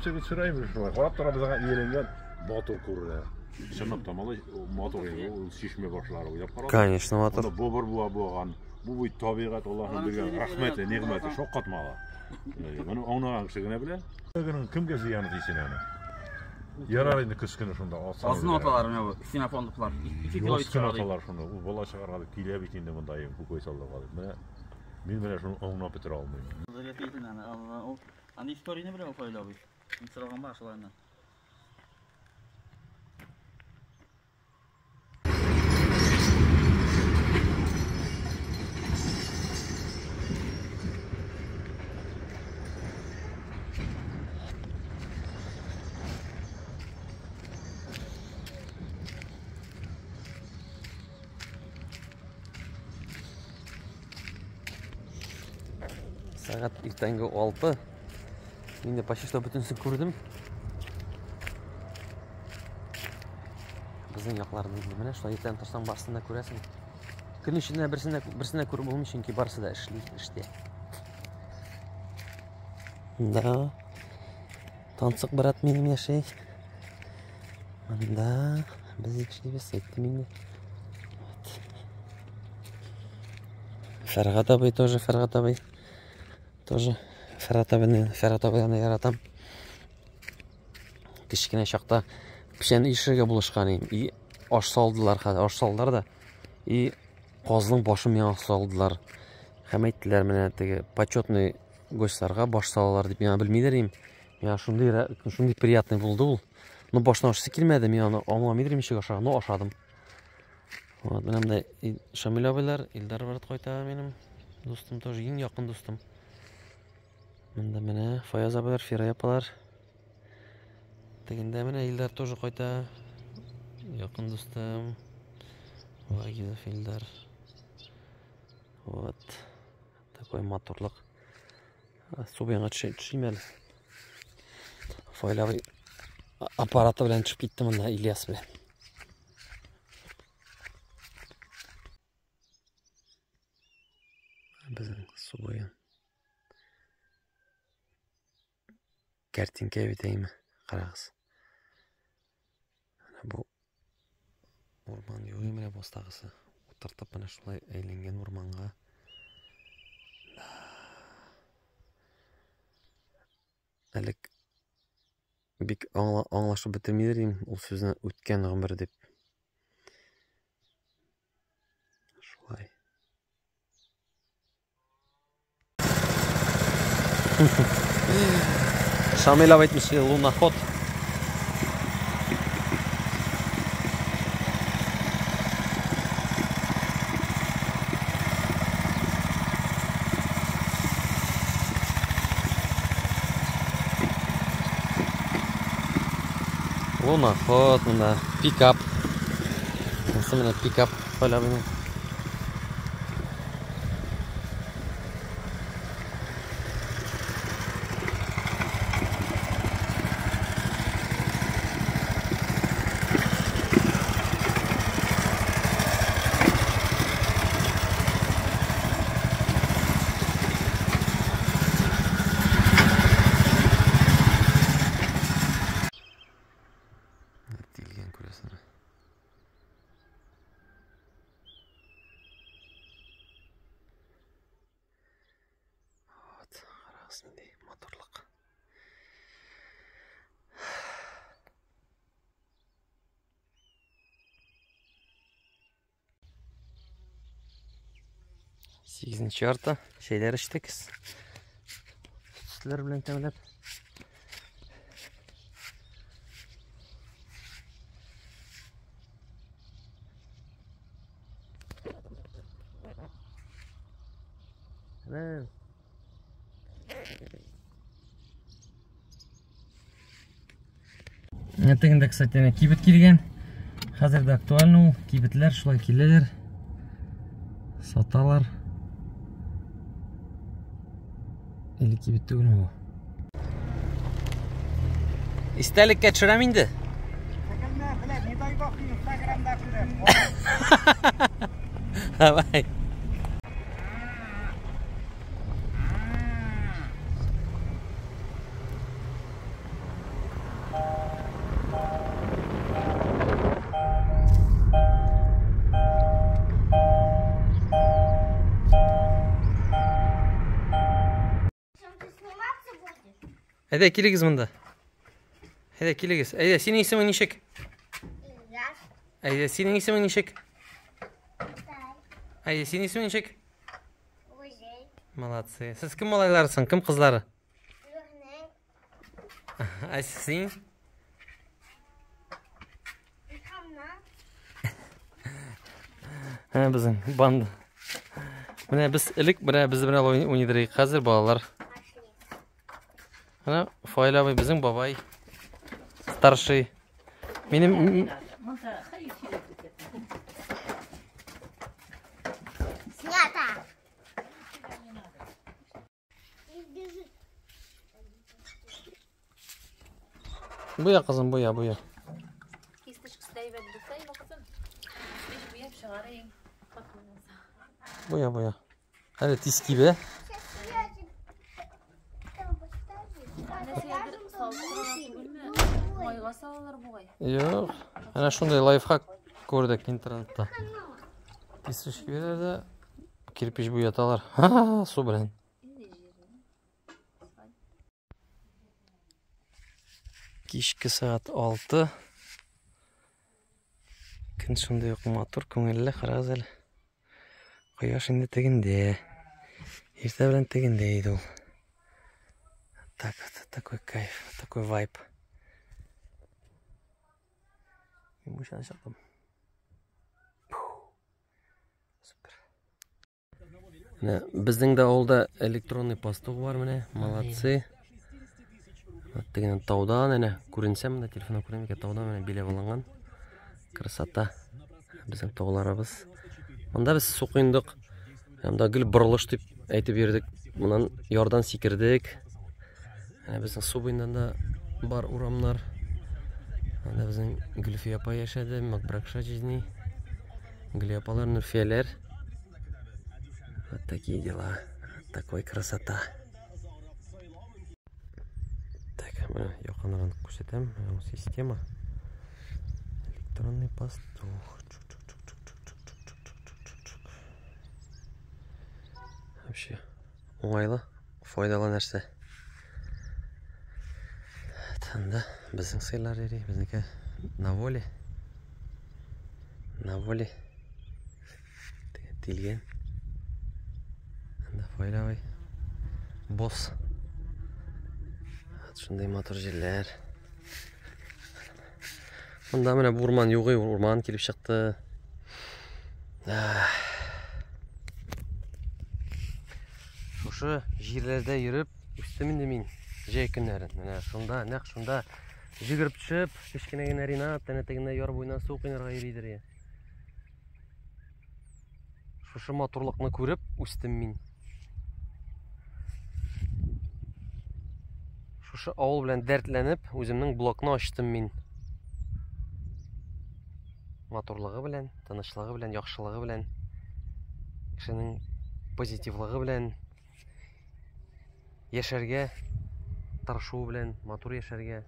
Köpçe geçireyim şu an. Qarab tarafından iyelengen motor kurur. Şundan tamalı motor şişme başlar oylap qarab. Конечно, motor. Bu bir bo'lgan. Bu tabiat Allohning bergan rahmati, ne'mati şok qatmalı. Mana ona kişigine bile. Kimga ziyoni deysin ana. Yarar endi kışkını şunda alsan. Azın otalar ne bu? Sinoponduklar. 2 kilo çıkardı. Otalar şunda. Bu bola çıkardı. Kiliye bitinde bundayım. Bu koysallar qaldı. Men şunu ona bitire almayım. Zalefetin ana. O ani istoriyini bile koydu abi. Sıragan başlarından. Saat ertangi 6. Men de почти что butunsin ko'rdim. Bizning yoqlarni mana shu yerdan tursang barsini ko'rasan. Kun ichida birsini ko'rib bo'lmaydi, chunki barsida ishda. Da. Tansiq brat mening yashay. Manda biz ishlaymiz aytdim. Ferhat abi тоже Ferhat abi. Тоже Ferhatованы яратам. Кичкене чакта пишен ишерге булышкан идим. И аш салдылар да. И козның башын миңа салдылар. Һәм әйттеләр менә теге почетный гостьларга баш салалар дип миңа белмидер идем. Миңа шундый приятный булды ул. Но башына ашысы килмәде, мин аны аңламыйдыр ничек ашаган, но ашадым. Вот, менә монда Шамил абыйлар, Илдар Барат кайта минем дустым, тоже иң якын дустым. Мында менә Фаяз абыйлар, Фира апалар. Тегендә менә Илдар тоже кайта. Якын дустым. Вагизов Илдар. Вот. Такой моторлык. Субенга төшим әле. Файлавы аппараты белән төшеп китте монда Ильяс белән. Безнең субоен. Картинка битәйме? Карагыз. Бу урман югы менә бастагысы. Утыртып менә шулай әйленгән урманга. Әлек бик аңлашып бетермидер идем ул сүзне үткән гомер дип. Шулай. Шамил әйтмеш, луноход. Луноход, мында пикап. Мына пикап файлабыны. Motorluq. Sekizinci arta şeyler içtik. Sütler bilen temlep. Evet. Тегенде, кстати, кибет килгән. Хәзердә актуаль ул кибетләр шулай киләләр. Саталар. Или кибет түгел бу. Истәлеккә төшерәм инде. Давай. Әйдә, килегез монда. Әйдә, килегез. Әйдә, синең исемең ничек? Әйдә, синең исемең ничек? Әйдә, синең исемең ничек? Молодцы. Сез кем малайларысың, кем кызлары? Син? Безнең банда. Менә без элек без белән уйныйдык. Хәзер балалар. Менә Файлабай безнең бабай. Старший. Минем Буя кызым, буя. Кистишкisi de ben tutayım o kızım. Hiç bir çıkarayım. Буя. Hadi tiski be. Майга салалар бугай. Yok. Ana şunday lifehack gördük internette. Tiski bererde kirpiç buyatalar. Ha, su bilen. Kişki saat 6. Gün şunday yok motor köngelle qaraz ele. Quyosh endi teginde. Erta bilan teginde edi u. Такой кайф, такой вайб. Yumuşan şaktım. Süper. Bizning de olda elektronniy postuq var mene. Молодцы. Деген таудан әне күренсем дә телефонда күрәм икән таудан менә билеп алынган. Красота. Безнең тауларыбыз. Монда без су куйдык. Монда гел борылыш дип әйтеп йөрдек. Моннан ярдан сикердек. Әнә безнең су буенда да бар урамнар. Анда безнең Гөлфия апа яшәде, Макбракша жизни. Гөлфия апалар, Нурфияләр. Вот такие дела. Такой красота. Якынрак күрсәтәм. Система. Электронный пастух. Вообще оңайлы, файдалы нәрсә. Танда безнең сыйлар йөри, безнеке на воле. Тилгән. Анда файлабай. Босс. Шундай матур җирләр. Монда менә урман югы, урман килеп чыкты. Шушы җирләрдә йөреп үстем инде мин җәй көннәрен. Менә шунда, нәкъ шунда җигереп төшеп, кечкенә генә Ринат тәнәтегенә яр буена су кыйнарга йөридер. Шушы матурлыкны күреп үстем мин. Шушы авыл белән дәртләнеп, үземнең блогны ачтым мин. Матурлыгы белән, тынычлыгы белән, яхшылыгы белән, кешенең позитивлыгы белән, яшәргә тырышу белән, матур яшәргә.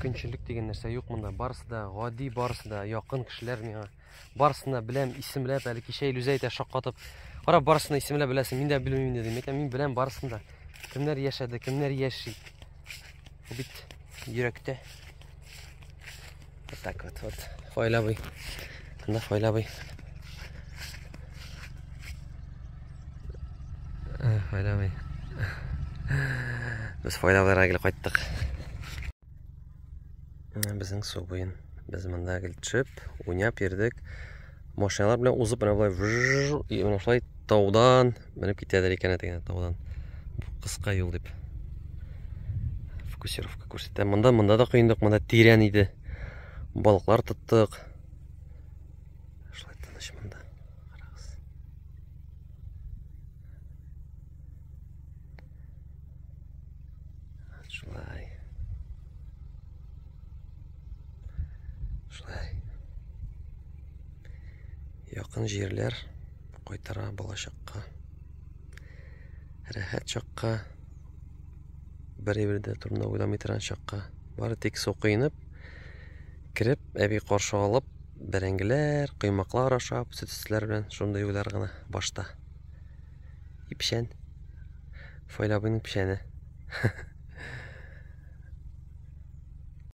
Көнчелек дигән нәрсә юк монда. Барысы да гади, барысы да якын кешеләр миңа. Барысына беләм, исемләп, әле кичә Илүзә әйтә шаккатып. Кара, барысына исемләп беләсең, мин дә белмим дидем. Мин беләм барысында. Кемнәр яшәде, кемнәр яши. Бит йөрәктә. Так вот. Файлабый. Анда Файлабый. Файлабый. Без Файлабыйга килеп кайттык. Безнең су буен. Без монда гел төшеп, уйнап йөрдек. Машиналар белән узып менә булай менә шулай таудан менеп китәдер икән әтегенә таудан. Кыска юл дип. Фокусировка күрсәтә. Монда да кыйындык, монда тирән иде. Балыклар тоттык. Шулай тыныч монда. Карагыз. Шулай. Якын җирләр кайтара балачакка. Рәхәт чакка. Бер-бердә турында уйламый торган чакка. Бары тик су кыйнып, кирип, әби каршы алып, бәрәңгеләр, кыймаклар ашап, сөт өстләр белән шундай уйлар гына башта. И печән. Foyla abinin pişeni.